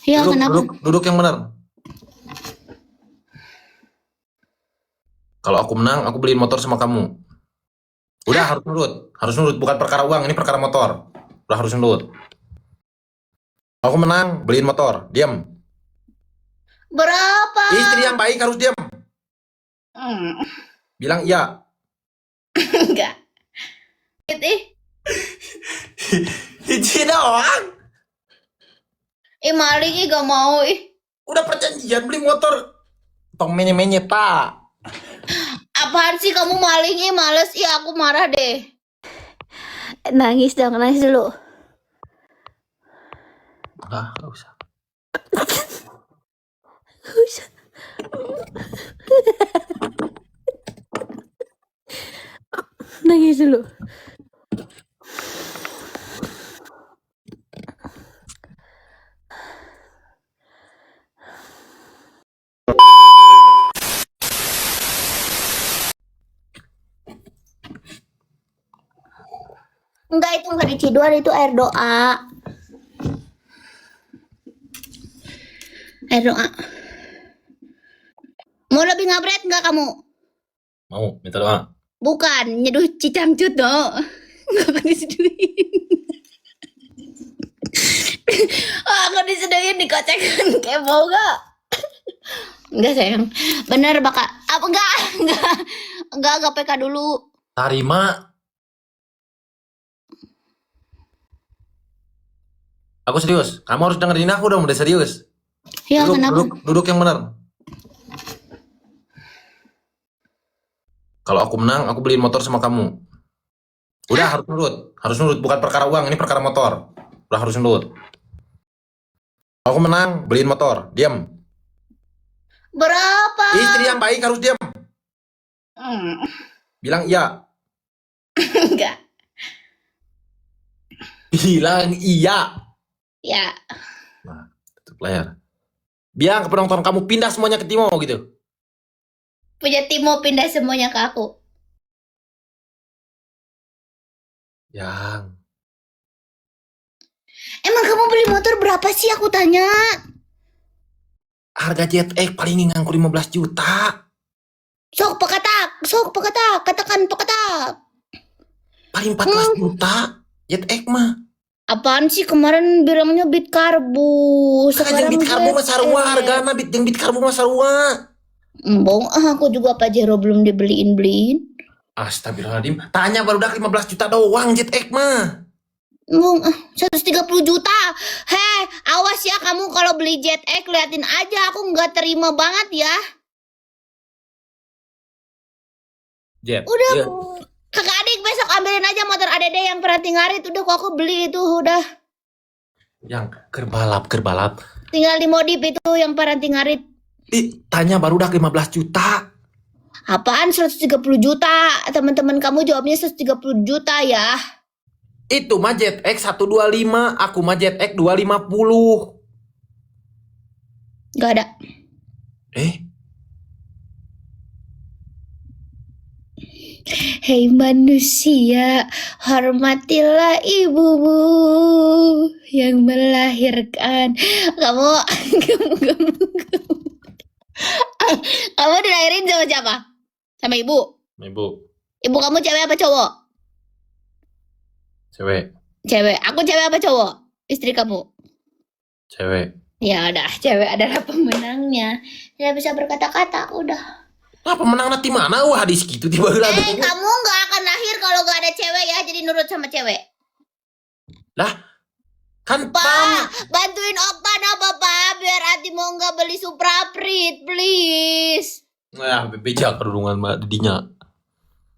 Ya, Duduk, kenapa? duduk yang benar. Kalau aku menang, aku beliin motor sama kamu. Udah harus nurut. Bukan perkara uang, ini perkara motor. Udah harus nurut. Kalau aku menang, beliin motor. Diam. Berapa? Istri yang baik harus diam. Bilang iya. Enggak. Hiji doang. Maling gak mau Udah perjanjian beli motor. Tong menye-menye, Pak. Apaan sih kamu maling males aku marah deh. Nangis dong, nangis dulu. Gak usah. Gak usah. Nangis dulu. Enggak, itu enggak diciduan, itu air doa. Air doa. Mau lebih ngabret enggak kamu? Mau minta doa. Bukan, nyeduh cicangcut no. Enggak akan diseduhin. Aku diseduhin dikocekkan kayak mau gak? Enggak sayang. Bener bakal. Apa enggak PK dulu. Tarima. Aku serius. Kamu harus dengerin aku dong, udah serius. Ya, kenapa? Duduk yang benar. Kalau aku menang, aku beliin motor sama kamu. Udah harus nurut. Bukan perkara uang, ini perkara motor. Udah harus nurut. Kalau aku menang, beliin motor. Diam. Berapa? Istri yang baik harus diam. Bilang iya. Enggak. Bilang iya. Ya. Nah, tutup layar. Bilang ke penonton kamu pindah semuanya ke Timo gitu. Punya Timo pindah semuanya ke aku. Yang. Emang kamu beli motor berapa sih aku tanya? Harga ZX paling ngangku 15 juta. Sok katakan peketak. Paling 14 juta. ZX mah. Apaan sih kemarin bilangnya bit karbu. Sekarang bit karbu mah sarua hargana, bit karbu mah sarua. Embong, aku juga Pajero belum dibeliin. Astagfirullahaladzim. Tanya baru udah 15 juta doang ZX mah. Embong, 130 juta. Heh, awas ya kamu kalau beli ZX, liatin aja, aku nggak terima banget ya. Jet. Udah, Iya. kakak adik besok ambilin aja motor ADD yang Peranti Ngarit. Udah kok aku beli itu udah. Yang kerbalap. Tinggal dimodif itu yang Peranti Ngarit. Tanya baru udah 15 juta. Apaan 130 juta? Teman-teman kamu jawabnya 130 juta ya. Itu mah ZX 125, aku mah ZX 250. Gak ada. Hei manusia, hormatilah ibumu yang melahirkan. Kamu dilahirin sama siapa? Sama ibu? Ibu. Ibu kamu cewek apa cowok? Cewek. Cewek. Aku cewek apa cowok? Istri kamu? Cewek. Ya udah, cewek adalah pemenangnya. Tidak bisa berkata-kata, udah. Nah, pemenang nanti mana? Wah, hadis gitu tiba-tiba. Kamu nggak akan lahir kalau nggak ada cewek ya, jadi nurut sama cewek. Lah, kan Pak, bantuin Okta apa Pak, biar Ati mau nggak beli Supra Prit, please. Nah, beja kerudungan mbak didinya.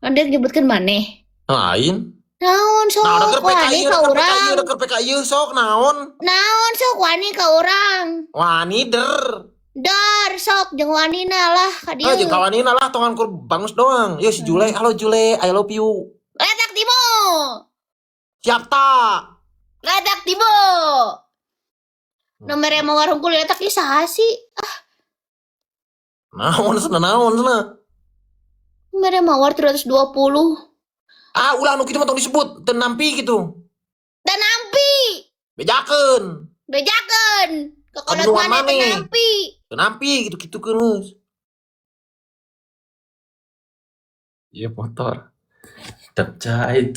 Nanti nyebutkan mana? Lain. Naon sok wani ka urang. Deker PKI sok naon. Naon sok wani ka urang. Wani der. Dar sok jeung wanina lah ka dieu. Jeung kawanina lah tongan kur bangus doang. Yo si Jule, halo Jule, I love you. Letak Timo. Siap tak? Letak Timo. Nomor yang mau warung kuliah letak saha sih? Naon sana. Nomor yang mawar 320. Ulah nu kitu mah tong disebut, teu nampi gitu. Dan nampi. Bejakeun. Bejakeun. Ke kolot nuan mana maneh. kenampi. Kenampi gitu-gitu keunus. Iya motor. Tetap cai.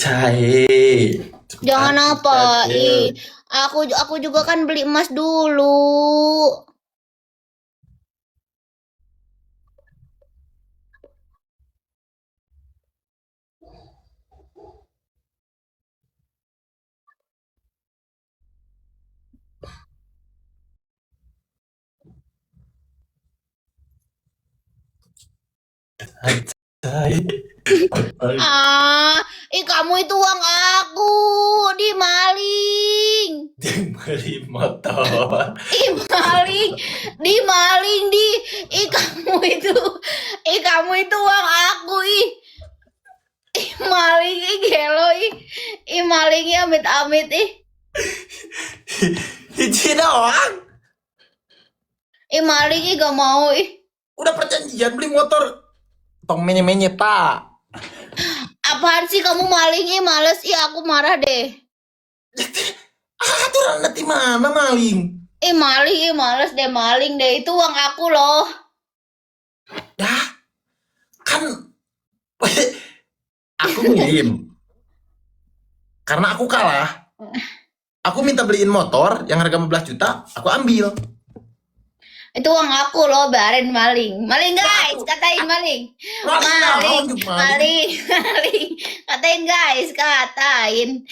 Jangan apa, ih. Aku juga kan beli emas dulu. Cai. Kamu itu uang aku dimaling. Beli motor. Dimaling di. Kamu itu uang aku maling gelo malingnya amit-amit Hiji doang. maling gak mau Udah perjanjian beli motor. Tong menye-menye tak. Apaan sih kamu maling males aku marah deh. Aturan nanti mana maling? Maling males deh maling deh, itu uang aku loh. Dah, kan aku ngirim. Karena aku kalah. Aku minta beliin motor yang harga 15 juta, aku ambil. Itu uang aku loh, biarin maling. Maling guys, katain maling. Maling. Katain guys, katain.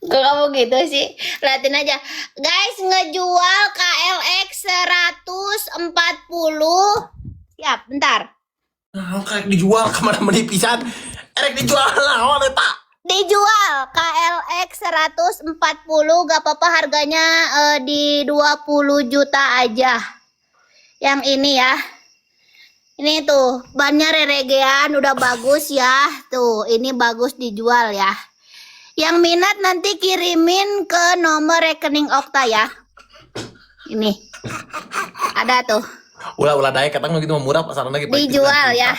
Kok kamu gitu sih? Liatin aja. Guys, ngejual KLX 140. Siap, bentar. Nah, kayak dijual kemana menipisan? Erek dijual naon eta? Dijual KLX 140, gak apa-apa harganya di 20 juta aja. Yang ini ya. Ini tuh, bannya reregean udah bagus ya. Tuh, ini bagus dijual ya. Yang minat nanti kirimin ke nomor rekening Okta ya. Ini. Ada tuh. Ulah daek katang gitu murah pasaran lagi. Dijual ya.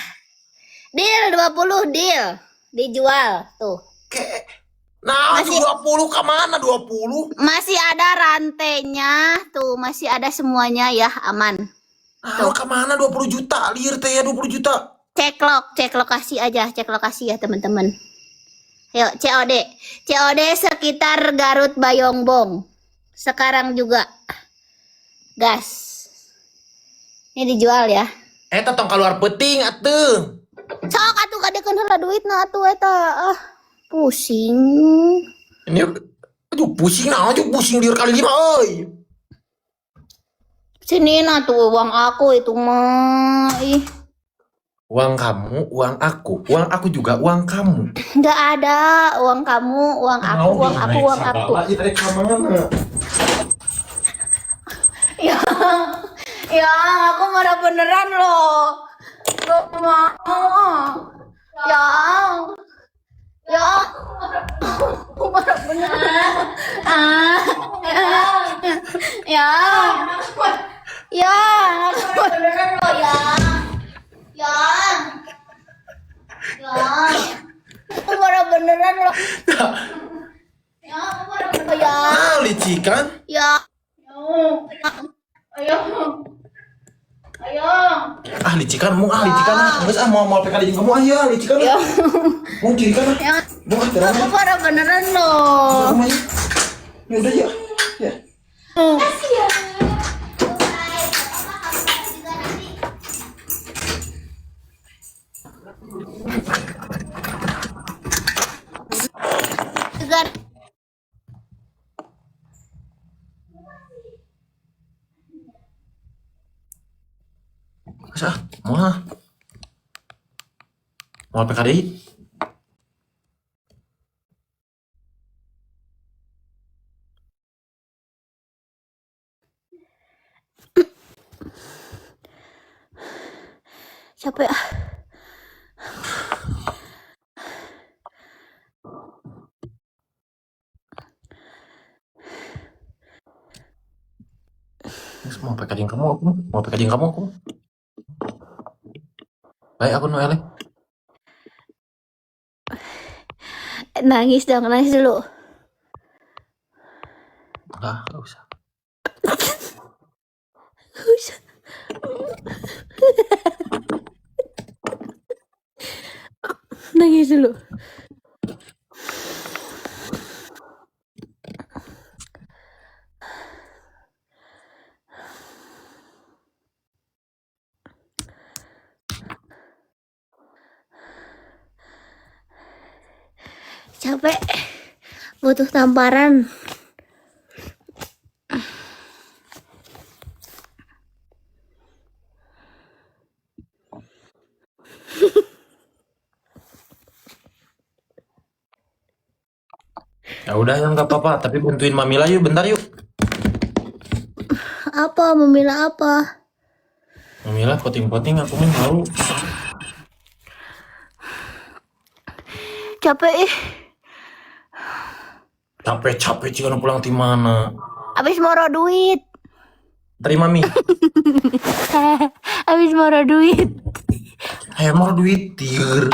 Deal 20 deal. Dijual tuh. Nah, masih 20 kemana 20? Masih ada rantainya tuh, masih ada semuanya ya, aman. Tuh kemana 20 juta? Liar teh ya 20 juta. Cek lokasi aja, cek lokasi ya teman-teman. Yuk, COD sekitar Garut Bayongbong. Sekarang juga. Gas. Ini dijual ya. Eta tong keluar peting atuh. Sok atuh kadekeun heula duitna atuh eta. Pusing. Ini aduh pusing liur kali 5 euy. Sini nah tuh uang aku itu mah. Uang kamu, uang aku. Uang aku juga uang kamu. Enggak ada uang kamu, uang aku, uang aku. Ya, aku marah beneran loh. Gak mau. Ya, aku marah beneran. Ya, aku marah beneran loh ya. Aku marah beneran loh. Aku marah beneran ya. Licikan? Ya. Ayo. Licikan Geus mau PKD jeung kamu licikan. Ya. Mau kiri kan? Ya. Mau terang. Aku marah beneran loh. Ya udah ya. Ya. Kasih ya. Mau PKDI? Siapa ya? Mau PKD kamu aku. Baik aku Noel. Nangis dong, nangis dulu. Enggak usah. Gak usah. Nangis dulu. Capek. Butuh tamparan. Ya udah ya nggak apa-apa, tapi bantuin Mamila yuk, bentar yuk. Apa? Memilah apa? Mamila poting-poting aku main tahu. Capek ih. Capek-capek jika pulang di mana. Habis moro duit. Terima Mi. Habis moro duit. Mau duit tir.